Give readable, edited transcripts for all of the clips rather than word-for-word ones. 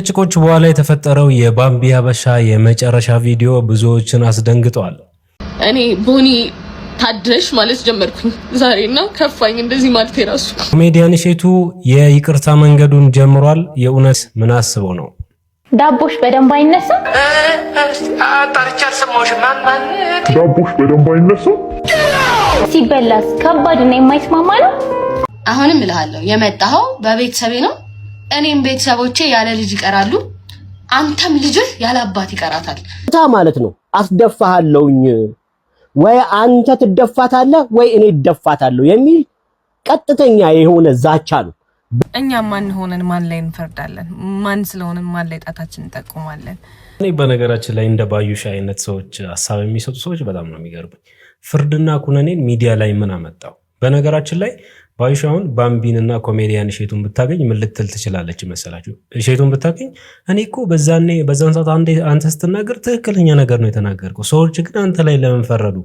ጭቆች በኋላ የተፈጠረው የባምቢ ሀበሻ የመጨረሻ ቪዲዮ ብዙዎችን አስደንግጧል። እኔ ቦኒ ታድረሽ ማለት ጀመርኩኝ ዛሬና ከፋኝ እንደዚህ ማለት የራሱ ኮሜዲያን እሸቱ የይቅርታ መንገዱን ጀምሯል። የእውነት ምን አስበው ነው? ዳቦሽ በደንብ አይነሳ አጣርቻ ሰማውሽ ማን ዳቦሽ በደንብ አይነሳ ሲበላስ ከባድ እና የማይስማማ ነው። አሁንም እልሃለሁ የመጣኸው በቤተሰቤ ነው። እኔም ቤተሰቦቼ ያለ ልጅ ይቀራሉ፣ አንተም ልጅህ ያለ አባት ይቀራታል ማለት ነው። አስደፋሃለሁኝ ወይ አንተ ትደፋታለህ ወይ እኔ እደፋታለሁ የሚል ቀጥተኛ የሆነ ዛቻ ነው። እኛ ማን ሆነን ማን ላይ እንፈርዳለን? ማን ስለሆነን ማን ላይ ጣታችንን እንጠቁማለን? እኔ በነገራችን ላይ እንደ ባዩሽ አይነት ሰዎች ሐሳብ የሚሰጡ ሰዎች በጣም ነው የሚገርሙኝ። ፍርድና ኩነኔን ሚዲያ ላይ ምን አመጣው? በነገራችን ላይ ባዩሽ አሁን ባምቢንና ኮሜዲያን እሸቱን ብታገኝ ምን ልትል ትችላለች መሰላችሁ? እሸቱን ብታገኝ እኔ እኮ በዛን ሰዓት አንተ ስትናገር ትክክለኛ ነገር ነው የተናገርከው፣ ሰዎች ግን አንተ ላይ ለምን ፈረዱ?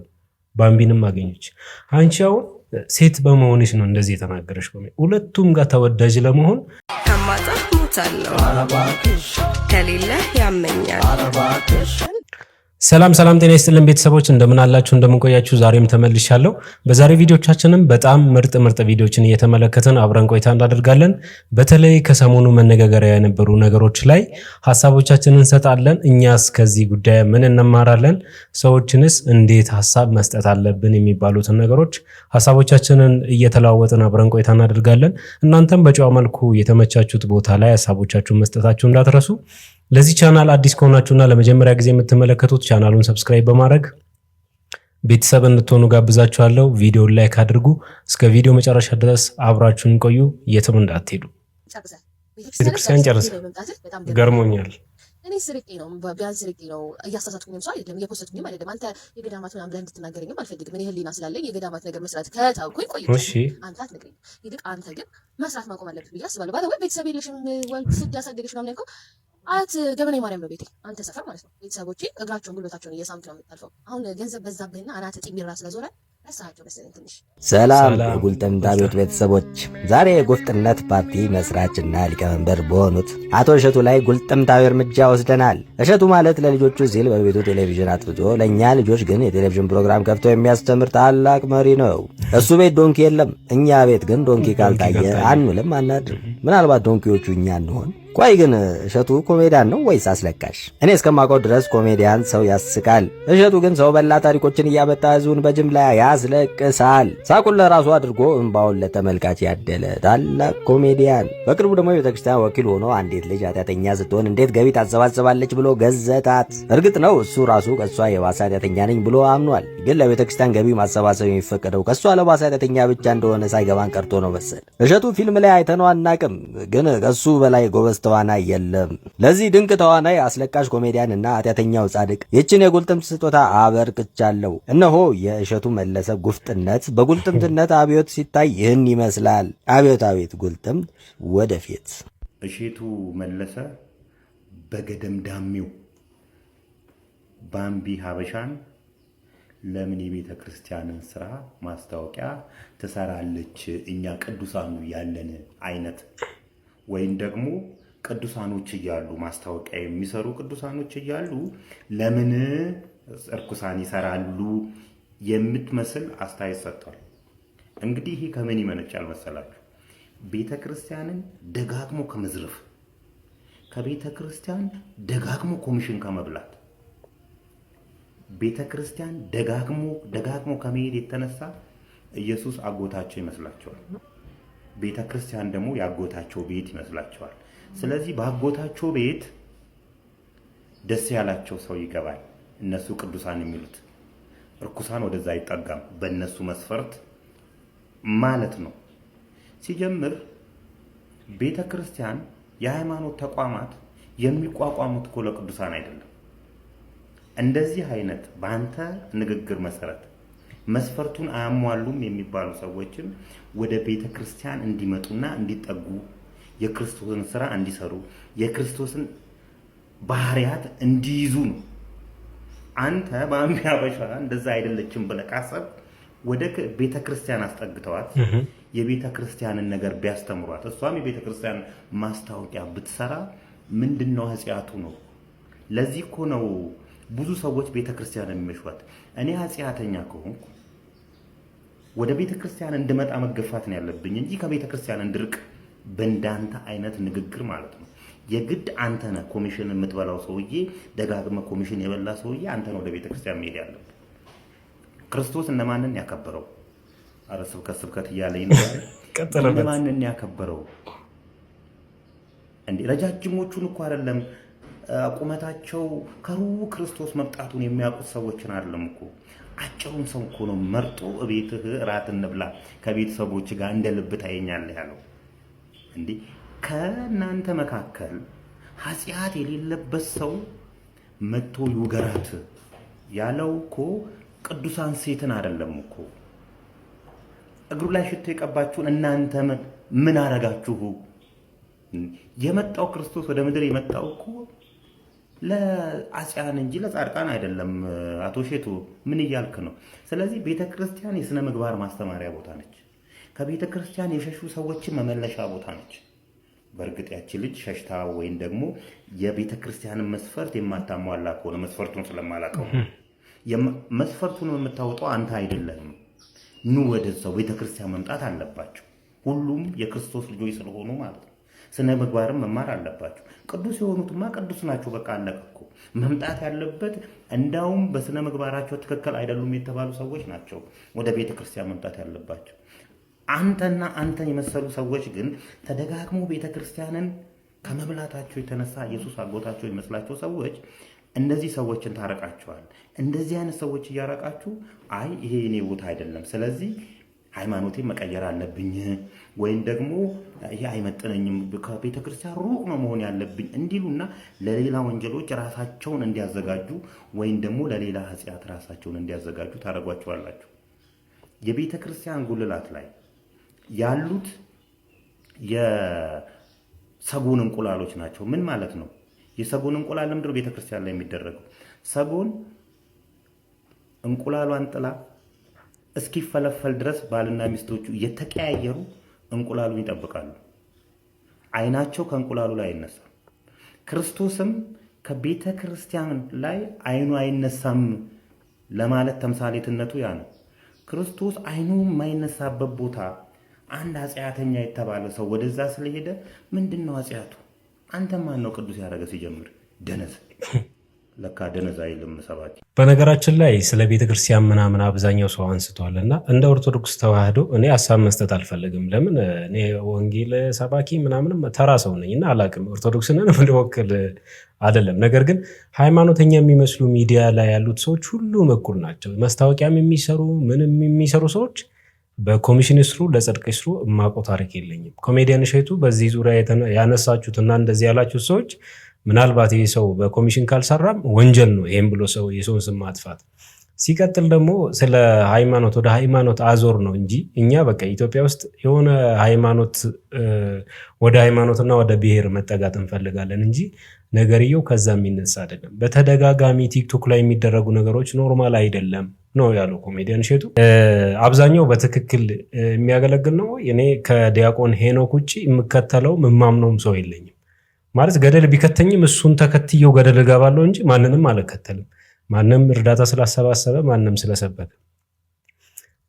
ባምቢንም አገኘች። አንቺ አሁን ሴት በመሆንሽ ነው እንደዚህ የተናገረሽ። ሁለቱም ጋር ተወዳጅ ለመሆን ከማጣት ሞታለሁ ከሌለ ያመኛል። ሰላም ጤና ይስጥልን ቤተሰቦች፣ እንደምን አላችሁ? እንደምን ቆያችሁ? ዛሬም ተመልሻለሁ። በዛሬ ቪዲዮቻችንም በጣም ምርጥ እየተመለከትን አብረን ቆይታ እናደርጋለን። በተለይ ከሰሞኑ መነጋገሪያ የነበሩ ነገሮች ላይ ሐሳቦቻችንን እንሰጣለን። እኛስ ከዚህ ጉዳይ ምን እንማራለን? ሰዎችንስ እንዴት ሐሳብ መስጠት አለብን? የሚባሉትን ነገሮች ሐሳቦቻችንን እየተለዋወጥን አብረን ቆይታ እናደርጋለን። እናንተም በጨዋ መልኩ የተመቻቹት ቦታ ላይ ሐሳቦቻችሁን መስጠታችሁን እንዳትረሱ። ለዚህ ቻናል አዲስ ከሆናችሁና ለመጀመሪያ ጊዜ የምትመለከቱት ቻናሉን ሰብስክራይብ በማድረግ ቤተሰብ እንድትሆኑ ጋብዛችኋለሁ። ቪዲዮውን ላይክ አድርጉ። እስከ ቪዲዮ መጨረሻ ድረስ አብራችሁን ቆዩ፣ የትም እንዳትሄዱ። ቤተክርስቲያን ጨርሰ ገርሞኛል። እኔ ስርቄ ነው ቢያንስ ስርቄ ነው እያሳሳትኩኝም ሰው አይደለም እየፖስተትኩኝም አይደለም። አንተ የገዳማት ምናምን ብለህ እንድትናገረኝም አልፈልግም። እኔ ህሊና ስላለኝ የገዳማት ነገር መስራት ከተውኩኝ ቆይቼ አንተ አትነግረኝ። ይልቅ አንተ ግን መስራት ማቆም አለብህ ብዬ አስባለሁ። ባለ ወይ ቤተሰብ የለሽም ወልድ ስድ ያሳደገሽ ምናምን ያልከው አት ገበኔ ማርያም ነው ቤቴ፣ አንተ ሰፈር ማለት ነው። ቤተሰቦቼ እግራቸውን ጉልበታቸውን እየሳምክ ነው የምታልፈው። አሁን ገንዘብ በዛብህና አናት ጢሚራ ስለዞረ ረሳቸው መሰለኝ ትንሽ። ሰላም የጉልጥምጣ ቤተሰቦች፣ ዛሬ የጉፍጥነት ፓርቲ መስራችና ሊቀመንበር በሆኑት አቶ እሸቱ ላይ ጉልጥምጣዊ እርምጃ ወስደናል። እሸቱ ማለት ለልጆቹ ሲል በቤቱ ቴሌቪዥን አጥፍቶ ለእኛ ልጆች ግን የቴሌቪዥን ፕሮግራም ከፍቶ የሚያስተምር ታላቅ መሪ ነው። እሱ ቤት ዶንኪ የለም፣ እኛ ቤት ግን ዶንኪ ካልታየ አንውልም አናድርም። ምናልባት ዶንኪዎቹ እኛ እንሆን። ቆይ ግን እሸቱ ኮሜዲያን ነው ወይስ አስለቃሽ? እኔ እስከማውቀው ድረስ ኮሜዲያን ሰው ያስቃል። እሸቱ ግን ሰው በላ ታሪኮችን እያመጣ ህዝቡን በጅምላ ያስለቅሳል። ሳቁን ለራሱ አድርጎ እንባውን ለተመልካች ያደለ ታላቅ ኮሜዲያን። በቅርቡ ደግሞ የቤተክርስቲያን ወኪል ሆኖ አንዲት ልጅ ኃጢአተኛ ስትሆን እንዴት ገቢ ታሰባስባለች ብሎ ገዘታት። እርግጥ ነው እሱ ራሱ ከሷ የባሰ ኃጢአተኛ ነኝ ብሎ አምኗል። ግን ለቤተክርስቲያን ገቢ ማሰባሰብ የሚፈቀደው ከሷ ለባሰ ኃጢአተኛ ብቻ እንደሆነ ሳይገባን ቀርቶ ነው መሰል። እሸቱ ፊልም ላይ አይተነው አናቅም፣ ግን ከሱ በላይ ጎበዝ ተዋናይ የለም። ለዚህ ድንቅ ተዋናይ አስለቃሽ ኮሜዲያን እና ኃጢአተኛው ጻድቅ ይችን የጉልጥምት ስጦታ አበርክቻለሁ። እነሆ የእሸቱ መለሰ ጉፍጥነት በጉልጥምትነት አብዮት ሲታይ ይህን ይመስላል። አብዮታዊት ጉልጥምት ወደፊት። እሸቱ መለሰ በገደምዳሚው ባምቢ ሀበሻን ለምን የቤተ ክርስቲያንን ስራ ማስታወቂያ ትሰራለች? እኛ ቅዱሳኑ ያለን አይነት ወይም ደግሞ ቅዱሳኖች እያሉ ማስታወቂያ የሚሰሩ ቅዱሳኖች እያሉ ለምን እርኩሳን ይሰራሉ የምትመስል አስተያየት ሰጥቷል። እንግዲህ ይሄ ከምን ይመነጫል መሰላችሁ? ቤተ ክርስቲያንን ደጋግሞ ከመዝረፍ፣ ከቤተ ክርስቲያን ደጋግሞ ኮሚሽን ከመብላት፣ ቤተ ክርስቲያን ደጋግሞ ከመሄድ የተነሳ ኢየሱስ አጎታቸው ይመስላቸዋል። ቤተ ክርስቲያን ደግሞ ያጎታቸው ቤት ይመስላቸዋል። ስለዚህ ባጎታቸው ቤት ደስ ያላቸው ሰው ይገባል። እነሱ ቅዱሳን የሚሉት እርኩሳን ወደዛ አይጠጋም፣ በእነሱ መስፈርት ማለት ነው። ሲጀምር ቤተ ክርስቲያን የሃይማኖት ተቋማት የሚቋቋሙት እኮ ለቅዱሳን አይደለም። እንደዚህ አይነት በአንተ ንግግር መሰረት መስፈርቱን አያሟሉም የሚባሉ ሰዎችም ወደ ቤተ ክርስቲያን እንዲመጡና እንዲጠጉ የክርስቶስን ስራ እንዲሰሩ የክርስቶስን ባህሪያት እንዲይዙ ነው። አንተ ባምቢ ሀበሻ እንደዛ አይደለችም ብለህ ካሰብክ ወደ ቤተ ክርስቲያን አስጠግተዋት የቤተ ክርስቲያንን ነገር ቢያስተምሯት እሷም የቤተ ክርስቲያን ማስታወቂያ ብትሰራ ምንድነው ኃጢአቱ ነው? ለዚህ እኮ ነው ብዙ ሰዎች ቤተክርስቲያን የሚመሽዋት። እኔ ኃጢአተኛ ከሆንኩ ወደ ቤተክርስቲያን እንድመጣ መገፋት ነው ያለብኝ እንጂ ከቤተክርስቲያን እንድርቅ በእንዳንተ አይነት ንግግር ማለት ነው። የግድ አንተ ነህ ኮሚሽን የምትበላው ሰውዬ፣ ደጋግመህ ኮሚሽን የበላ ሰውዬ አንተ ነው ወደ ቤተክርስቲያን መሄድ ያለብህ። ክርስቶስ እነማንን ያከበረው? አረ ስብከት እያለኝ ነው። እነማንን ያከበረው እንዴ? ረጃጅሞቹን እኮ አይደለም ቁመታቸው ከሩቅ ክርስቶስ መምጣቱን የሚያውቁት ሰዎችን አይደለም እኮ አጭሩን ሰው እኮ ነው መርጦ እቤትህ እራት እንብላ ከቤተሰቦች ጋር እንደ ልብ ታየኛለህ ያለው። እንዴ ከናንተ መካከል ኃጢአት የሌለበት ሰው መጥቶ ይውገራት ያለው እኮ ቅዱሳን ሴትን አይደለም እኮ። እግሩ ላይ ሽቶ የቀባችሁን እናንተ ምን አረጋችሁ? የመጣው ክርስቶስ ወደ ምድር የመጣው እኮ ለአጽያን እንጂ ለጻድቃን አይደለም። አቶ ሼቱ ምን እያልክ ነው? ስለዚህ ቤተክርስቲያን የሥነ ምግባር ማስተማሪያ ቦታ ነች። ከቤተክርስቲያን የሸሹ ሰዎችን መመለሻ ቦታ ነች። በእርግጥ ያቺ ልጅ ሸሽታ ወይም ደግሞ የቤተክርስቲያንን መስፈርት የማታሟላ ከሆነ መስፈርቱን ስለማላውቀው መስፈርቱን የምታወጣው አንተ አይደለም። ኑ ወደዛው ቤተክርስቲያን መምጣት አለባቸው። ሁሉም የክርስቶስ ልጆች ስለሆኑ ማለት ነው። ስነ ምግባርም መማር አለባቸው። ቅዱስ የሆኑትማ ቅዱስ ናቸው። በቃ አለቀ እኮ። መምጣት ያለበት እንዳውም በስነ ምግባራቸው ትክክል አይደሉም የተባሉ ሰዎች ናቸው ወደ ቤተክርስቲያን መምጣት ያለባቸው። አንተና አንተን የመሰሉ ሰዎች ግን ተደጋግሞ ቤተክርስቲያንን ከመብላታቸው የተነሳ ኢየሱስ አጎታቸው ይመስላቸው ሰዎች እንደዚህ ሰዎችን ታረቃቸዋል። እንደዚህ አይነት ሰዎች እያረቃችሁ አይ ይሄ የኔ ቦታ አይደለም፣ ስለዚህ ሃይማኖቴን መቀየር አለብኝ ወይም ደግሞ ይሄ አይመጥነኝም፣ ከቤተክርስቲያን ሩቅ ነው መሆን ያለብኝ እንዲሉና ለሌላ ወንጀሎች ራሳቸውን እንዲያዘጋጁ ወይም ደግሞ ለሌላ ኃጢአት ራሳቸውን እንዲያዘጋጁ ታረጓቸዋላችሁ። የቤተክርስቲያን ጉልላት ላይ ያሉት የሰጎን እንቁላሎች ናቸው። ምን ማለት ነው? የሰጎን እንቁላል ለምንድን ነው ቤተክርስቲያን ላይ የሚደረገው? ሰጎን እንቁላሏን ጥላ እስኪፈለፈል ድረስ ባልና ሚስቶቹ እየተቀያየሩ እንቁላሉን ይጠብቃሉ። አይናቸው ከእንቁላሉ ላይ አይነሳም። ክርስቶስም ከቤተክርስቲያን ላይ አይኑ አይነሳም ለማለት ተምሳሌትነቱ ያ ነው። ክርስቶስ አይኑ የማይነሳበት ቦታ አንድ ኃጢአተኛ የተባለ ሰው ወደዛ ስለሄደ ምንድነው ኃጢአቱ? አንተ ማን ነው ቅዱስ ያደረገ? ሲጀምር ደነዝ ለካ ደነዝ አይልም ሰባኪ። በነገራችን ላይ ስለ ቤተክርስቲያን ምናምን አብዛኛው ሰው አንስቷልና እንደ ኦርቶዶክስ ተዋህዶ እኔ ሀሳብ መስጠት አልፈልግም። ለምን እኔ ወንጌል ሰባኪ ምናምንም ተራ ሰው ነኝና አላቅም። ኦርቶዶክስን ወክል አይደለም። ነገር ግን ሃይማኖተኛ የሚመስሉ ሚዲያ ላይ ያሉት ሰዎች ሁሉም እኩል ናቸው። መስታወቂያም የሚሰሩ ምንም የሚሰሩ ሰዎች በኮሚሽን ስሩ ለጽድቅ ስሩ የማውቀው ታሪክ የለኝም። ኮሜዲያን እሸቱ በዚህ ዙሪያ ያነሳችሁትና እንደዚህ ያላችሁት ሰዎች ምናልባት ይህ ሰው በኮሚሽን ካልሰራም ወንጀል ነው ይሄን ብሎ ሰው የሰውን ስም ማጥፋት። ሲቀጥል ደግሞ ስለ ሃይማኖት ወደ ሃይማኖት አዞር ነው እንጂ እኛ በቃ ኢትዮጵያ ውስጥ የሆነ ሃይማኖት ወደ ሃይማኖትና ወደ ብሔር መጠጋት እንፈልጋለን እንጂ ነገርየው ከዛ የሚነሳ አይደለም። በተደጋጋሚ ቲክቶክ ላይ የሚደረጉ ነገሮች ኖርማል አይደለም ነው ያለው ኮሜዲያን እሸቱ። አብዛኛው በትክክል የሚያገለግል ነው። እኔ ከዲያቆን ሄኖክ ውጪ የምከተለው የማምነውም ሰው የለኝም። ማለት ገደል ቢከተኝም እሱን ተከትየው ገደል እገባለሁ እንጂ ማንንም አልከተልም። ማንም እርዳታ ስላሰባሰበ ማንም ስለሰበከ።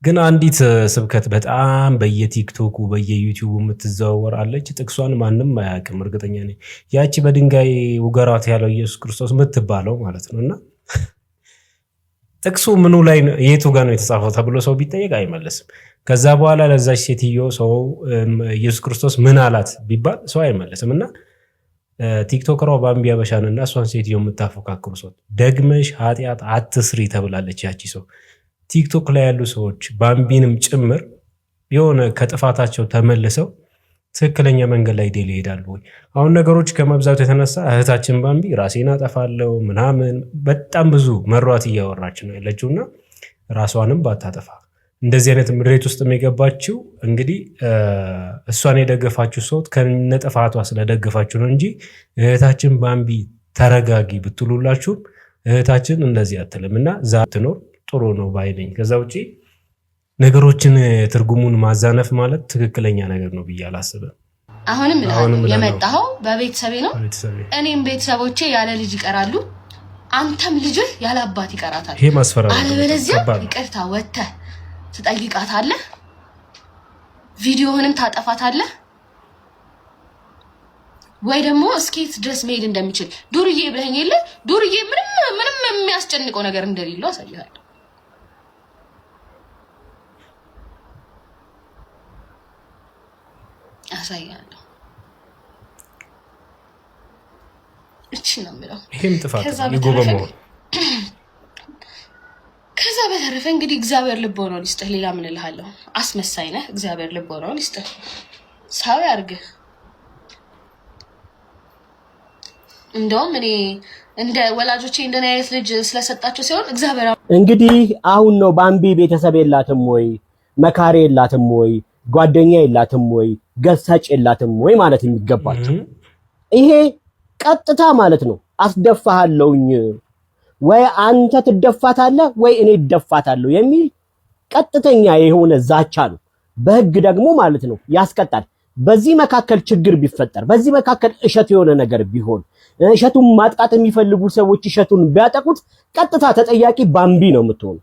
ግን አንዲት ስብከት በጣም በየቲክቶኩ በየዩቲዩቡ የምትዘዋወር አለች። ጥቅሷን ማንም አያውቅም፣ እርግጠኛ ነኝ። ያቺ በድንጋይ ውገራት ያለው ኢየሱስ ክርስቶስ የምትባለው ማለት ነውና ጥቅሱ ምኑ ላይ የቱ ጋር ነው የተጻፈው ተብሎ ሰው ቢጠየቅ አይመለስም። ከዛ በኋላ ለዛች ሴትዮ ሰው ኢየሱስ ክርስቶስ ምን አላት ቢባል ሰው አይመለስም። እና ቲክቶከሯ ባምቢ አበሻንና እሷን ሴትዮ የምታፎካክሩ ሰው ደግመሽ ኃጢአት አትስሪ ተብላለች። ያቺ ሰው ቲክቶክ ላይ ያሉ ሰዎች ባምቢንም ጭምር የሆነ ከጥፋታቸው ተመልሰው ትክክለኛ መንገድ ላይ ዴል ይሄዳሉ ወይ? አሁን ነገሮች ከመብዛቱ የተነሳ እህታችን ባምቢ ራሴን አጠፋለሁ ምናምን በጣም ብዙ መሯት እያወራች ነው ያለችውና ራሷንም ባታጠፋ እንደዚህ አይነት ምድሬት ውስጥ የሚገባችው እንግዲህ እሷን የደገፋችሁ ሰው ከነጥፋቷ ስለደገፋችሁ ነው እንጂ እህታችን ባምቢ ተረጋጊ ብትሉላችሁም እህታችን እንደዚህ አትልምና ዛት ነው ጥሩ ነው ባይነኝ። ከዛ ውጪ ነገሮችን ትርጉሙን ማዛነፍ ማለት ትክክለኛ ነገር ነው ብዬ አላስብም። አሁንም እልሃለሁ የመጣው በቤተሰቤ ነው እኔም ቤተሰቦቼ ያለ ልጅ ይቀራሉ አንተም ልጅ ያለ አባት ይቀራታል ይሄ ማስፈራራት አለበለዚያ ይቅርታ ወጥተህ ትጠይቃታለህ ቪዲዮህንም ታጠፋታለህ ወይ ደግሞ እስኪት ድረስ መሄድ እንደሚችል ዱርዬ ብለኝ የለ ዱርዬ ምንም የሚያስጨንቀው ነገር እንደሌለው አሳይሃለሁ አሳይሃለሁ እቺ ነው የምለው ይሄም ጥፋት ይጎበመው ከዛ በተረፈ እንግዲህ እግዚአብሔር ልቦናውን ይስጥህ ሌላ ምን እልሃለሁ አስመሳይ ነህ እግዚአብሔር ልቦናውን ይስጥህ ሰው ያርግህ እንደውም እኔ እንደ ወላጆቼ እንደኔ አይነት ልጅ ስለሰጣቸው ሲሆን እግዚአብሔር እንግዲህ አሁን ነው ባምቢ ቤተሰብ የላትም ወይ መካሪ የላትም ወይ ጓደኛ የላትም ወይ ገሳጭ የላትም ወይ ማለት የሚገባቸው ይሄ ቀጥታ ማለት ነው አስደፋሃለሁኝ ወይ አንተ ትደፋታለህ ወይ እኔ እደፋታለሁ የሚል ቀጥተኛ የሆነ ዛቻ ነው በህግ ደግሞ ማለት ነው ያስቀጣል በዚህ መካከል ችግር ቢፈጠር በዚህ መካከል እሸት የሆነ ነገር ቢሆን እሸቱን ማጥቃት የሚፈልጉ ሰዎች እሸቱን ቢያጠቁት ቀጥታ ተጠያቂ ባምቢ ነው የምትሆነው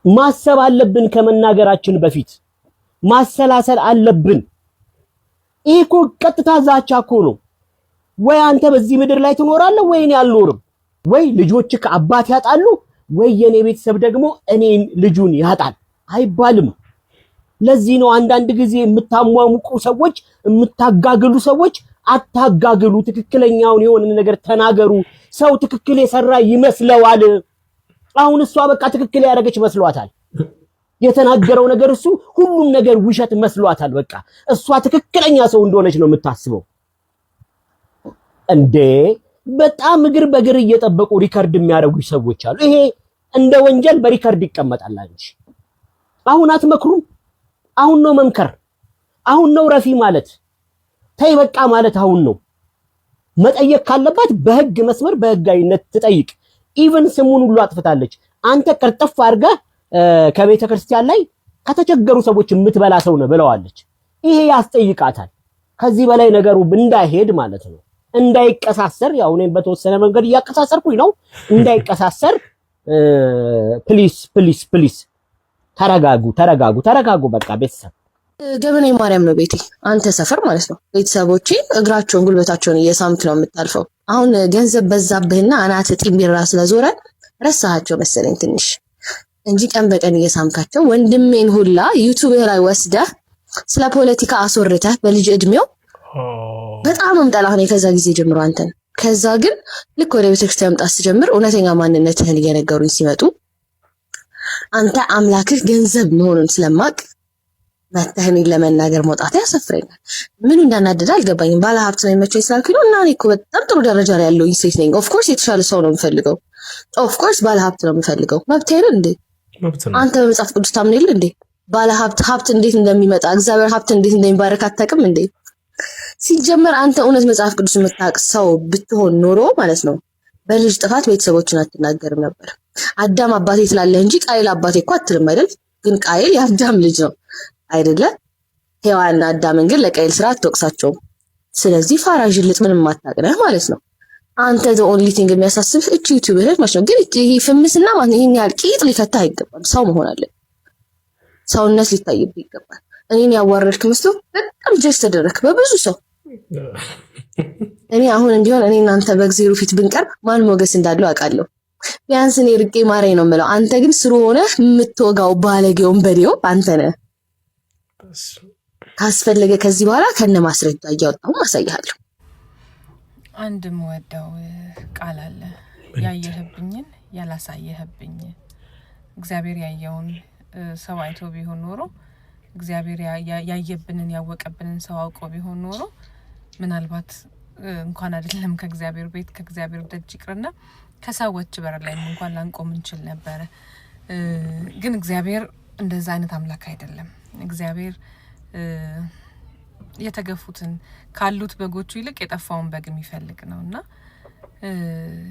ማሰብ አለብን ከመናገራችን በፊት ማሰላሰል አለብን ይሄ ቀጥታ ዛቻ እኮ ነው ወይ አንተ በዚህ ምድር ላይ ትኖራለህ ወይ እኔ አልኖርም ወይ ልጆች ከአባት ያጣሉ ወይ የኔ ቤተሰብ ደግሞ እኔን ልጁን ያጣል አይባልም ለዚህ ነው አንዳንድ ጊዜ የምታሟሙቁ ሰዎች የምታጋግሉ ሰዎች አታጋግሉ ትክክለኛውን የሆነ ነገር ተናገሩ ሰው ትክክል የሰራ ይመስለዋል አሁን እሷ በቃ ትክክል ያደረገች መስሏታል የተናገረው ነገር እሱ ሁሉም ነገር ውሸት መስሏታል በቃ እሷ ትክክለኛ ሰው እንደሆነች ነው የምታስበው እንዴ በጣም እግር በእግር እየጠበቁ ሪከርድ የሚያደርጉ ሰዎች አሉ ይሄ እንደ ወንጀል በሪከርድ ይቀመጣል እንጂ አሁን አትመክሩም አሁን ነው መምከር አሁን ነው ረፊ ማለት ተይ በቃ ማለት አሁን ነው መጠየቅ ካለባት በህግ መስመር በህጋዊነት ትጠይቅ ኢቭን ስሙን ሁሉ አጥፍታለች አንተ ቀርጠፍ አድርጋ ከቤተ ክርስቲያን ላይ ከተቸገሩ ሰዎች የምትበላ ሰው ነው ብለዋለች ይሄ ያስጠይቃታል ከዚህ በላይ ነገሩ እንዳይሄድ ማለት ነው እንዳይቀሳሰር ያው እኔም በተወሰነ መንገድ ያቀሳሰርኩኝ ነው እንዳይቀሳሰር ፕሊስ ተረጋጉ በቃ ቤተሰብ ገበኔ ማርያም ነው ቤቴ አንተ ሰፈር ማለት ነው ቤተሰቦቼ እግራቸውን ጉልበታቸውን እየሳምክ ነው የምታልፈው አሁን ገንዘብ በዛብህና አናተ ጢምቢራ ስለዞረ ረሳሃቸው መሰለኝ ትንሽ እንጂ ቀን በቀን እየሳምካቸው ወንድሜን ሁላ ዩቲዩብ ላይ ወስደህ ስለ ፖለቲካ አስወርተህ በልጅ እድሜው በጣም እንጠላህ ነው ከዛ ጊዜ ጀምሮ አንተን ከዛ ግን ልክ ወደ ቤተክርስቲያን መጣስ ጀምር እውነተኛ ማንነትህን እየነገሩኝ ሲመጡ አንተ አምላክህ ገንዘብ መሆኑን ስለማቅ መተህን ለመናገር መውጣት ያሰፍረኛል ምን እንዳናደደ አልገባኝም ባለ ሀብት ነው የሚመቸኝ ስላልኩኝ ነው እና እኔ እኮ በጣም ጥሩ ደረጃ ላይ ያለሁኝ ሴት ነኝ ኦፍ ኮርስ የተሻለ ሰው ነው የምፈልገው ኦፍ ኮርስ ባለ ሀብት ነው የምፈልገው መብት አይደል እንዴ አንተ በመጽሐፍ ቅዱስ ታምን የለ እንዴ ባለ ሀብት እንዴት እንደሚመጣ እግዚአብሔር ሀብት እንዴት እንደሚባረክ አታውቅም እንዴ ሲጀመር አንተ እውነት መጽሐፍ ቅዱስ የምታውቅ ሰው ብትሆን ኖሮ ማለት ነው በልጅ ጥፋት ቤተሰቦችን አትናገርም ነበር አዳም አባቴ ትላለህ እንጂ ቃየል አባቴ እኮ አትልም አይደል ግን ቃየል የአዳም ልጅ ነው አይደለ ሔዋንና አዳምን ግን ለቃየል ስራ አትወቅሳቸውም ስለዚህ ፋራጅልጥ ምንም ማታቀነህ ማለት ነው አንተ the only thing የሚያሳስብ እቺ ዩቲዩብ ላይ ማለት ነው ግን ይሄ ፍምስና ማለት ይሄን ያህል ቂጥ ሊፈታ አይገባም ሰው መሆን አለ ሰውነት ሊታይብ ይገባል እኔን ያዋረድክ መስሎ በጣም ጀስት ተደረክ በብዙ ሰው እኔ አሁን እንዲሆን እኔ እናንተ በእግዚአብሔር ፊት ብንቀርብ ማን ሞገስ እንዳለው አውቃለሁ ቢያንስ እኔ ርቄ ማረኝ ነው የምለው አንተ ግን ስሩ ሆነ የምትወጋው ባለጌውን በዲዮ አንተ ነህ ካስፈለገ ከዚህ በኋላ ከነ ማስረጃ እያወጣሁ ማሳያለሁ አንድ ወደው ቃል አለ ያየህብኝን ያላሳየህብኝ እግዚአብሔር ያየውን ሰው አይቶ ቢሆን ኖሮ እግዚአብሔር ያየብንን ያወቀብንን ሰው አውቆ ቢሆን ኖሮ ምናልባት እንኳን አይደለም ከእግዚአብሔር ቤት ከእግዚአብሔር ደጅ ይቅርና ከሰዎች በር ላይ እንኳን ላንቆም እንችል ነበር ግን እግዚአብሔር እንደዛ አይነት አምላክ አይደለም እግዚአብሔር የተገፉትን ካሉት በጎቹ ይልቅ የጠፋውን በግ የሚፈልግ ነውና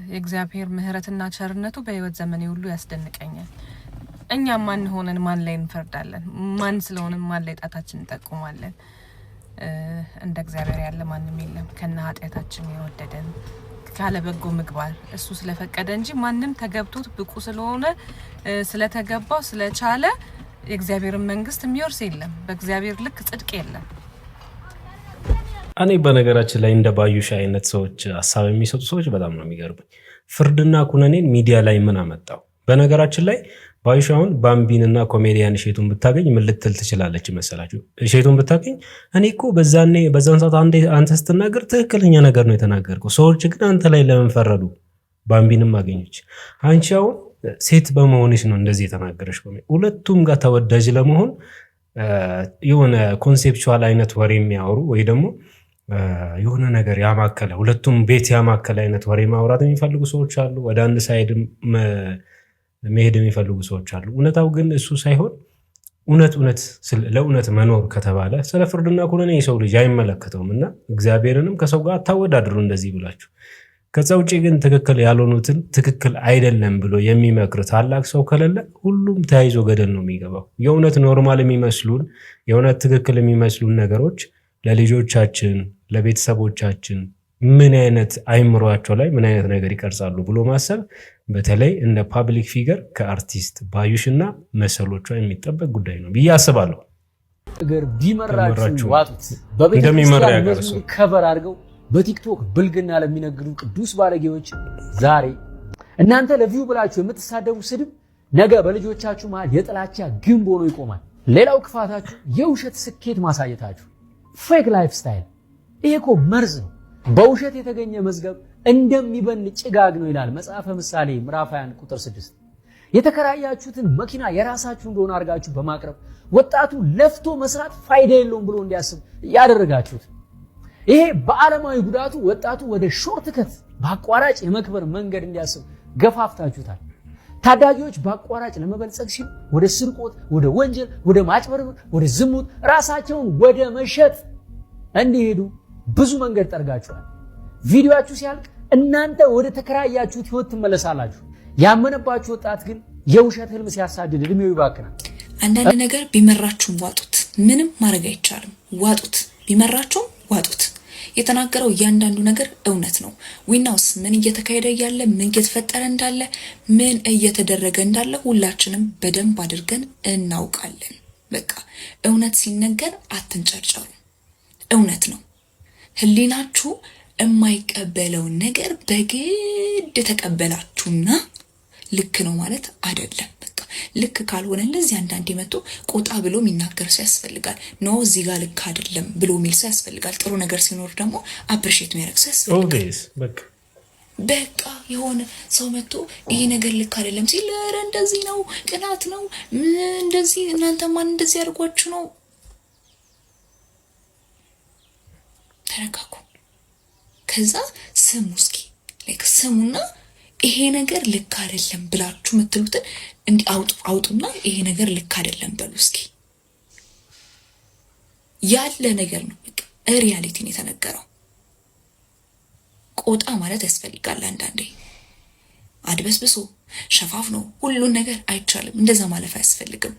የእግዚአብሔር ምህረትና ቸርነቱ በህይወት ዘመኔ ሁሉ ያስደንቀኛል እኛ ማን ሆነን ማን ላይ እንፈርዳለን ማን ስለሆነን ማን ላይ ጣታችን እንጠቁማለን እንደ እግዚአብሔር ያለ ማንም የለም። ከነ ኃጢአታችን የወደደን ካለ በጎ ምግባር እሱ ስለፈቀደ እንጂ ማንም ተገብቶት ብቁ ስለሆነ ስለተገባው ስለቻለ የእግዚአብሔርን መንግስት የሚወርስ የለም። በእግዚአብሔር ልክ ጽድቅ የለም። እኔ በነገራችን ላይ እንደ ባዩሽ አይነት ሰዎች ሐሳብ የሚሰጡ ሰዎች በጣም ነው የሚገርሙኝ። ፍርድና ኩነኔን ሚዲያ ላይ ምን አመጣው? በነገራችን ላይ ባዩሽ አሁን ባምቢንና ኮሜዲያን እሸቱን ብታገኝ ምን ልትል ትችላለች መሰላችሁ? እሸቱን ብታገኝ እኔ እኮ በዛን ሰዓት አንተ ስትናገር ትክክለኛ ነገር ነው የተናገርከው፣ ሰዎች ግን አንተ ላይ ለምን ፈረዱ? ባምቢንም አገኘች። አንቺ አሁን ሴት በመሆንሽ ነው እንደዚህ የተናገረሽ። ሁለቱም ጋር ተወዳጅ ለመሆን የሆነ ኮንሴፕቹዋል አይነት ወሬ የሚያወሩ ወይ ደግሞ የሆነ ነገር ያማከለ ሁለቱም ቤት ያማከለ አይነት ወሬ ማውራት የሚፈልጉ ሰዎች አሉ። ወደ አንድ ሳይድ መሄድ የሚፈልጉ ሰዎች አሉ። እውነታው ግን እሱ ሳይሆን ለእውነት መኖር ከተባለ ስለ ፍርድና ኩነኔ የሰው ልጅ አይመለከተውም እና እግዚአብሔርንም ከሰው ጋር አታወዳድሩ እንደዚህ ብላችሁ። ከዛ ውጭ ግን ትክክል ያልሆኑትን ትክክል አይደለም ብሎ የሚመክር ታላቅ ሰው ከሌለ ሁሉም ተያይዞ ገደል ነው የሚገባው። የእውነት ኖርማል የሚመስሉን የእውነት ትክክል የሚመስሉን ነገሮች ለልጆቻችን ለቤተሰቦቻችን ምን አይነት አይምሯቸው ላይ ምን አይነት ነገር ይቀርጻሉ ብሎ ማሰብ በተለይ እንደ ፓብሊክ ፊገር ከአርቲስት ባዩሽና መሰሎቿ የሚጠበቅ ጉዳይ ነው ብዬ አስባለሁ። ነገር ቢመራችሁ ዋጡት በቤተክርስቲያን መዝሙር ከቨር አድርገው በቲክቶክ ብልግና ለሚነግዱ ቅዱስ ባለጌዎች ዛሬ እናንተ ለቪው ብላችሁ የምትሳደቡ ስድብ ነገ በልጆቻችሁ መሃል የጥላቻ ግንብ ሆኖ ይቆማል። ሌላው ክፋታችሁ የውሸት ስኬት ማሳየታችሁ፣ ፌክ ላይፍ ስታይል። ይሄ እኮ መርዝ ነው። በውሸት የተገኘ መዝገብ እንደሚበን ጭጋግ ነው ይላል መጽሐፈ ምሳሌ ምዕራፍ 21 ቁጥር 6። የተከራያችሁትን መኪና የራሳችሁ እንደሆነ አድርጋችሁ በማቅረብ ወጣቱ ለፍቶ መስራት ፋይዳ የለውም ብሎ እንዲያስብ ያደረጋችሁት። ይሄ በዓለማዊ ጉዳቱ ወጣቱ ወደ ሾርትከት በአቋራጭ የመክበር መንገድ እንዲያስብ ገፋፍታችሁታል። ታዳጊዎች በአቋራጭ ለመበልጸግ ሲሉ ወደ ስርቆት፣ ወደ ወንጀል፣ ወደ ማጭበርበር፣ ወደ ዝሙት፣ ራሳቸውን ወደ መሸጥ እንዲሄዱ ብዙ መንገድ ጠርጋችኋል። ቪዲዮአችሁ ሲያልቅ እናንተ ወደ ተከራያችሁት ህይወት ትመለሳላችሁ። ያመነባችሁ ወጣት ግን የውሸት ህልም ሲያሳድድ እድሜው ይባክናል። አንዳንድ ነገር ቢመራችሁም ዋጡት። ምንም ማድረግ አይቻልም። ዋጡት፣ ቢመራችሁም ዋጡት። የተናገረው እያንዳንዱ ነገር እውነት ነው። ዊናውስ ምን እየተካሄደ ያለ ምን እየተፈጠረ እንዳለ ምን እየተደረገ እንዳለ ሁላችንም በደንብ አድርገን እናውቃለን። በቃ እውነት ሲነገር አትንጨርጨሩ። እውነት ነው። ህሊናችሁ የማይቀበለውን ነገር በግድ ተቀበላችሁና ልክ ነው ማለት አይደለም። በቃ ልክ ካልሆነ ለዚህ አንዳንዴ መጥቶ ቆጣ ብሎ የሚናገር ሰው ያስፈልጋል። ኖ እዚህ ጋር ልክ አይደለም ብሎ የሚል ሰው ያስፈልጋል። ጥሩ ነገር ሲኖር ደግሞ አፕሪሺየት የሚያደርግ ሰው ያስፈልጋል። በቃ የሆነ ሰው መጥቶ ይሄ ነገር ልክ አይደለም ሲል ኧረ እንደዚህ ነው፣ ቅናት ነው፣ እንደዚህ እናንተ ማን እንደዚህ አድርጓችሁ ነው። ተረጋጉ። ከዛ ስሙ እስኪ ስሙና ይሄ ነገር ልክ አይደለም ብላችሁ የምትሉትን እንዲ አውጡና ይሄ ነገር ልክ አይደለም በሉ እስኪ። ያለ ነገር ነው። በቃ ሪያሊቲ ነው የተነገረው። ቆጣ ማለት ያስፈልጋል። አንዳንዴ አድበስብሶ ሸፋፍ ነው ሁሉን ነገር አይቻልም። እንደዛ ማለፍ አያስፈልግም።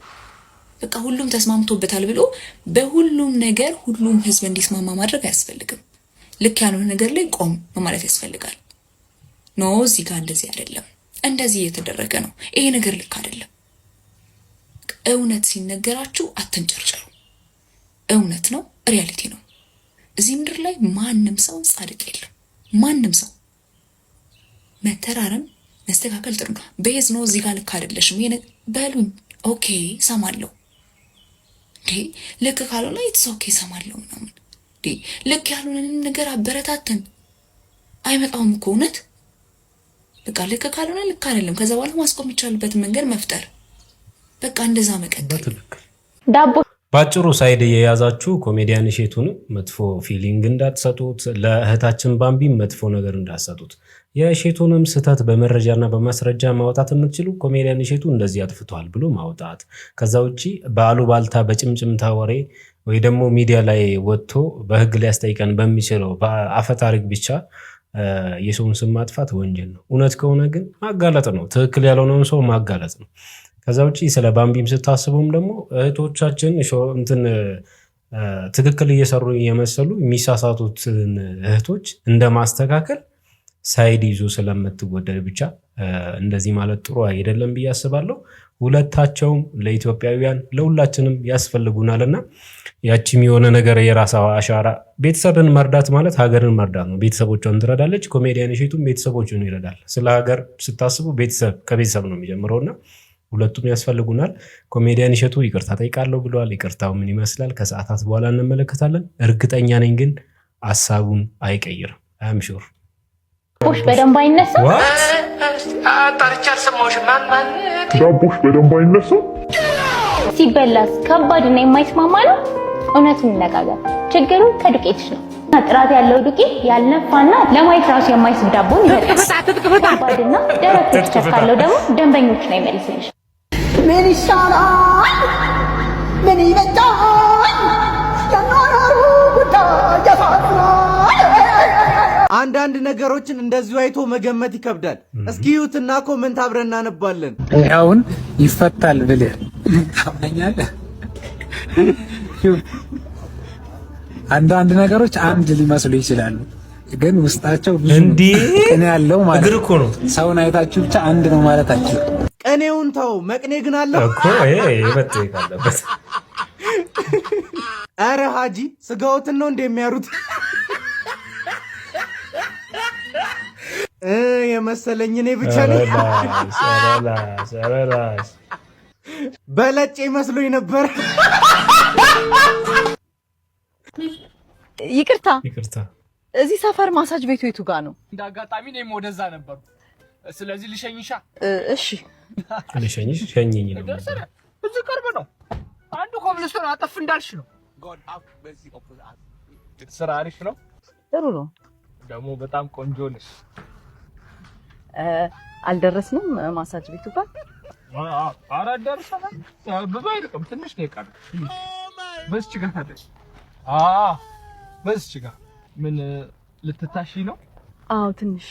በቃ ሁሉም ተስማምቶበታል ብሎ በሁሉም ነገር ሁሉም ህዝብ እንዲስማማ ማድረግ አያስፈልግም። ልክ ያልሆነ ነገር ላይ ቆም ማለት ያስፈልጋል። ኖ እዚህ ጋር እንደዚህ አይደለም፣ እንደዚህ እየተደረገ ነው፣ ይሄ ነገር ልክ አይደለም። እውነት ሲነገራችሁ አትንጨርጨሩ። እውነት ነው፣ ሪያሊቲ ነው። እዚህ ምድር ላይ ማንም ሰው ጻድቅ የለም። ማንም ሰው መተራረም መስተካከል ጥሩ ነው። በየዝ ነው እዚህ ጋር ልክ አይደለሽም ይሄ በሉኝ፣ ኦኬ ሰማለሁ። ልክ ካልሆነ ኢትስ ኦኬ ሰማለሁ ምናምን። ልክ ያልሆነን ነገር አበረታተን አይመጣውም እኮ እውነት። በቃ ልክ ካልሆነ ልክ አይደለም። ከዛ በኋላ ማስቆም ይቻልበት መንገድ መፍጠር። በቃ እንደዛ መቀጠል። ዳቦ ባጭሩ ሳይድ የያዛችሁ ኮሜዲያን እሸቱን መጥፎ ፊሊንግ እንዳትሰጡት፣ ለእህታችን ባምቢ መጥፎ ነገር እንዳትሰጡት። የእሸቱንም ስህተት በመረጃና በማስረጃ ማውጣት የምትችሉ ኮሜዲያን እሸቱ እንደዚህ አጥፍቷል ብሎ ማውጣት። ከዛ ውጪ በአሉባልታ በጭምጭምታ ወሬ ወይ ደግሞ ሚዲያ ላይ ወጥቶ በህግ ሊያስጠይቀን በሚችለው በአፈ ታሪክ ብቻ የሰውን ስም ማጥፋት ወንጀል ነው። እውነት ከሆነ ግን ማጋለጥ ነው። ትክክል ያልሆነውን ሰው ማጋለጥ ነው። ከዛ ውጪ ስለ ባምቢም ስታስቡም ደግሞ እህቶቻችን ትክክል እየሰሩ እየመሰሉ የሚሳሳቱትን እህቶች እንደማስተካከል ሳይድ ይዞ ስለምትወደድ ብቻ እንደዚህ ማለት ጥሩ አይደለም ብዬ አስባለሁ። ሁለታቸውም ለኢትዮጵያውያን ለሁላችንም ያስፈልጉናልና ያቺም የሆነ ነገር የራሷ አሻራ ቤተሰብን መርዳት ማለት ሀገርን መርዳት ነው። ቤተሰቦቿን ትረዳለች። ኮሜዲያን እሸቱም ቤተሰቦቹን ይረዳል። ስለ ሀገር ስታስቡ ከቤተሰብ ነው የሚጀምረውና ሁለቱም ያስፈልጉናል። ኮሜዲያን እሸቱ ይቅርታ ጠይቃለሁ ብለዋል። ይቅርታው ምን ይመስላል ከሰዓታት በኋላ እንመለከታለን። እርግጠኛ ነኝ ግን ሀሳቡን አይቀይርም። አም ሹር ዳቦሽ በደንብ አይነሳም። አጣርቼ አልሰማሁሽም። ማን ዳቦሽ በደንብ አይነሳም? ሲበላስ ከባድ እና የማይስማማ ነው። እውነቱን እንነጋገር፣ ችግሩ ከዱቄትሽ ነው። ጥራት ያለው ዱቄት ያልነፋና ለማየት ራሱ የማይስብ ዳቦን ይበላል። ከባድና ደረቅ ቴክስቸር ካለው ደግሞ ደንበኞችን አይመልስልሽ። ምን ይሻላል? ምን ይመጣል? የኖሩ ጉዳይ ያሳዝናል። አንዳንድ ነገሮችን እንደዚሁ አይቶ መገመት ይከብዳል። እስኪ ዩትና ኮሜንት አብረን እናነባለን። አሁን ይፈታል ብለህ ታምነኛለህ? አንዳንድ ነገሮች አንድ ሊመስሉ ይችላሉ፣ ግን ውስጣቸው ብዙ ቅኔ ያለው ማለት ነው። ሰውን አይታችሁ ብቻ አንድ ነው ማለታችሁ። ቅኔውን ተው፣ መቅኔ ግን አለው እኮ ይበጥይቃለበት። አረ ሀጂ ስጋውትን ነው እንደሚያሩት የመሰለኝ እኔ ብቻ ነኝ። በለጬ መስሎኝ ነበር። ይቅርታ፣ እዚህ ሰፈር ማሳጅ ቤቱ የቱ ጋር ነው? እንደ አጋጣሚ እኔም ወደዛ ነበር። ስለዚህ ልሸኝሻ? እሺ ልሸኝሽ። ሸኝኝ ነው። እዚህ ቅርብ ነው። አንዱ ኮብልስቶን አጠፍ እንዳልሽ ነው። ስራ አሪፍ ነው። ጥሩ ነው። ደግሞ በጣም ቆንጆ ነሽ። አልደረስንም ማሳጅ ቤቱ ጋር? ኧረ ደርሰናል። ብዙ አይርቅም፣ ትንሽ ነው የቀረው። በስቺ ጋር ታደሽ? በስቺ ጋር ምን ልትታሺ ነው? አዎ ትንሽ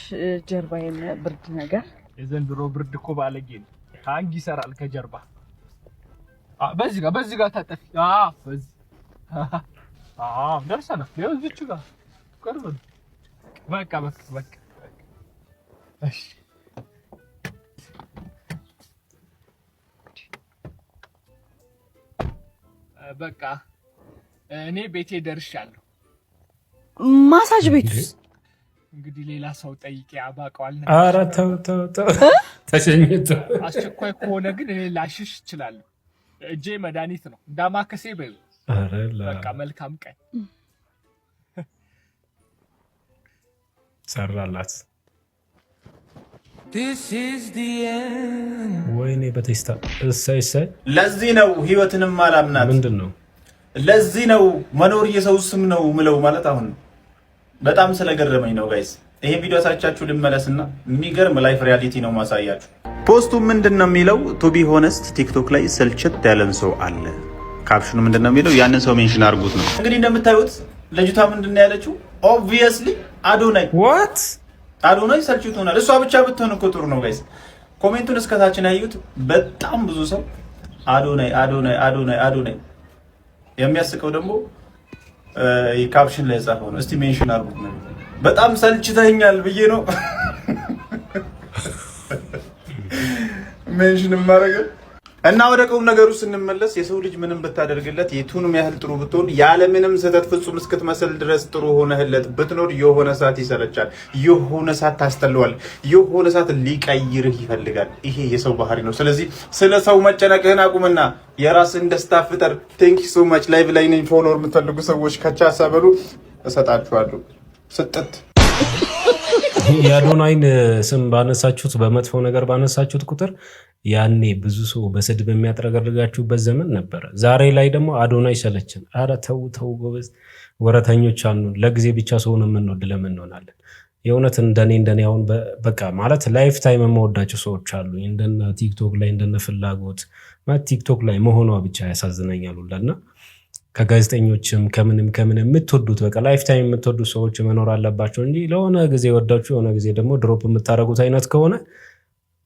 ጀርባዬን ብርድ ነገር። የዘንድሮ ብርድ እኮ ባለጌ ነው። ሃንግ ይሰራል ከጀርባ። በዚህ ጋር ታጠፊ። በዚህ ደርሰናል። ይኸው እዚች ጋር ቅርብ ነው። በቃ እሺ በቃ እኔ ቤቴ ደርሻለሁ። ማሳጅ ቤት እንግዲህ ሌላ ሰው ጠይቄ አባቀዋል። ኧረ ተው ተሸኝቶ። አስቸኳይ ከሆነ ግን እኔ ላሽሽ እችላለሁ። እጄ መድኃኒት ነው እንዳማከሴ በይው። በቃ መልካም ቀን። ሰራላት። ወይኔ በቴስታ እሰይ። ለዚህ ነው ህይወትንም አላምናት። ምንድን ነው? ለዚህ ነው መኖር የሰው ስም ነው ምለው ማለት አሁን በጣም ስለገረመኝ ነው ጋይስ። ይሄ ቪዲዮ አሳቻችሁ ልመለስና የሚገርም ላይፍ ሪያሊቲ ነው ማሳያችሁ። ፖስቱ ምንድነው የሚለው? ቱ ቢ ሆነስት ቲክቶክ ላይ ስልችት ያለን ሰው አለ። ካፕሽኑ ምንድነው የሚለው? ያንን ሰው ሜንሽን አድርጉት ነው። እንግዲህ እንደምታዩት ልጅቷ ምንድነው ያለችው? ኦብቪየስሊ አዶናይ አዶናይ ሰልችቶናል። እሷ ብቻ ብትሆን እኮ ጥሩ ነው ጋይስ። ኮሜንቱን እስከታችን ያዩት በጣም ብዙ ሰው አዶናይ። የሚያስቀው ደግሞ ካፕሽን ላይ ጻፈው ነው። እስቲ ሜንሽን አድርጉት ነው። በጣም ሰልችተኛል ብዬ ነው ሜንሽን ማረገው። እና ወደ ቁም ነገሩ ስንመለስ የሰው ልጅ ምንም ብታደርግለት የቱንም ያህል ጥሩ ብትሆን ያለ ምንም ስህተት ፍጹም እስክትመስል ድረስ ጥሩ ሆነህለት ብትኖር የሆነ ሰዓት ይሰለቻል፣ የሆነ ሰዓት ታስተለዋል፣ የሆነ ሰዓት ሊቀይርህ ይፈልጋል። ይሄ የሰው ባህሪ ነው። ስለዚህ ስለ ሰው መጨነቅህን አቁምና የራስን ደስታ ፍጠር። ቴንክ ዩ ሶ ማች። ላይቭ ላይ ነኝ። ፎሎወር የምትፈልጉ ሰዎች ከቻሳ በሉ እሰጣችኋለሁ። ስጥት የአዶናይን ስም ባነሳችሁት በመጥፎ ነገር ባነሳችሁት ቁጥር ያኔ ብዙ ሰው በስድብ የሚያጥረገርጋችሁበት ዘመን ነበረ። ዛሬ ላይ ደግሞ አዶናይ ሰለችን። አረ ተው ጎበዝ፣ ወረተኞች አሉ። ለጊዜ ብቻ ሰውን የምንወድ ለምን እንሆናለን? የእውነት እንደኔ አሁን በቃ ማለት ላይፍ ታይም የምወዳቸው ሰዎች አሉ። እንደነ ቲክቶክ ላይ እንደነ ፍላጎት ማለት ቲክቶክ ላይ መሆኗ ብቻ ያሳዝነኛል ሁላና ከጋዜጠኞችም ከምንም የምትወዱት በቃ ላይፍ ታይም የምትወዱት ሰዎች መኖር አለባቸው እንጂ ለሆነ ጊዜ ወዳችሁ የሆነ ጊዜ ደግሞ ድሮፕ የምታደርጉት አይነት ከሆነ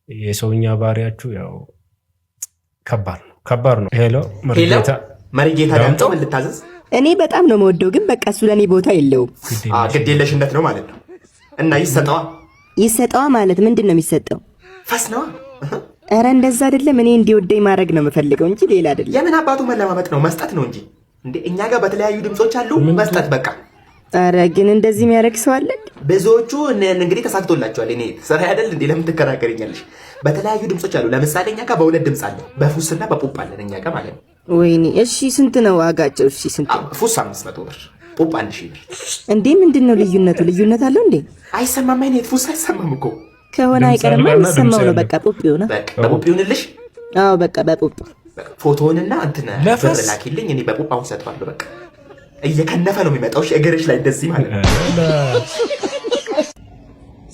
የሰውኛ ባህሪያችሁ ያው ከባድ ነው። ሄሎ መሪጌታ ዳምጠው ምን ልታዘዝ? እኔ በጣም ነው የምወደው፣ ግን በቃ እሱ ለኔ ቦታ የለውም። ግዴለሽነት ነው ማለት ነው። እና ይሰጠዋ ማለት ምንድን ነው የሚሰጠው? ፈስ ነው። ኧረ እንደዛ አይደለም። እኔ እንዲወደኝ ማድረግ ነው የምፈልገው እንጂ ሌላ አይደለም። የምን አባቱ መለማመጥ ነው? መስጠት ነው እንጂ እንዴ። እኛ ጋር በተለያዩ ድምጾች አሉ መስጠት በቃ። ኧረ ግን እንደዚህ የሚያደርግ ሰው አለ? ብዙዎቹ እንግዲህ ተሳክቶላቸዋል። እኔ ስራ አይደል እንዴ? ለምን ትከራከሪኛለሽ? በተለያዩ ድምጾች አሉ። ለምሳሌ እኛ ጋር በሁለት ድምጽ አለ፣ በፉስና በፑፕ አለን እኛ ጋር ማለት ነው። ወይኔ እሺ፣ ስንት ነው ዋጋቸው? እሺ ስንት ነው? ፉስ 500 ብር፣ ፑፕ 1000 ብር። እንዴ ምንድን ነው ልዩነቱ? ልዩነት አለው እንዴ? አይሰማም። አይኔት ፉስ አይሰማም እኮ ከሆነ አይቀርም የሚሰማው ነው። በቃ ፑፕ ይሆናል። በፑፕ ይሁንልሽ። አዎ በቃ በፑፕ ፎቶውንና እንትን ብር ላኪልኝ። እኔ በፑፕ አሁን ሰጥቷለሁ። በቃ እየከነፈ ነው የሚመጣው። እሺ እግርሽ ላይ እንደዚህ ማለት ነው።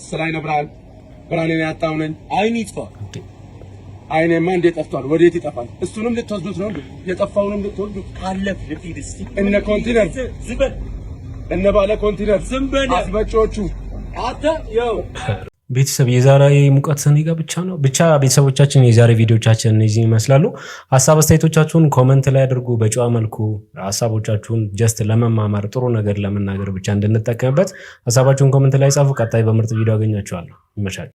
ስራዬ ነው ብርሃን፣ ብርሃኔን ያጣው ነኝ። አይኔ ይጥፋ። አይኔማ እንዴ ጠፍቷል? ወዴት ይጠፋል? እሱንም ልትወስዱት ነው እንዴ? የጠፋውንም ልትወስዱት ካለፍ እነ ኮንቲነር ዝም እነ ባለ ኮንቲነር ዝም በል አስመጪዎቹ አታ ያው ቤተሰብ የዛሬ ሙቀት ሰኔ ጋር ብቻ ነው። ብቻ ቤተሰቦቻችን የዛሬ ቪዲዮቻችን እነዚህ ይመስላሉ። ሀሳብ አስተያየቶቻችሁን ኮመንት ላይ አድርጉ። በጨዋ መልኩ ሀሳቦቻችሁን ጀስት ለመማማር ጥሩ ነገር ለመናገር ብቻ እንድንጠቀምበት ሀሳባችሁን ኮመንት ላይ ጻፉ። ቀጣይ በምርጥ ቪዲዮ አገኛችኋለሁ። ይመሻል።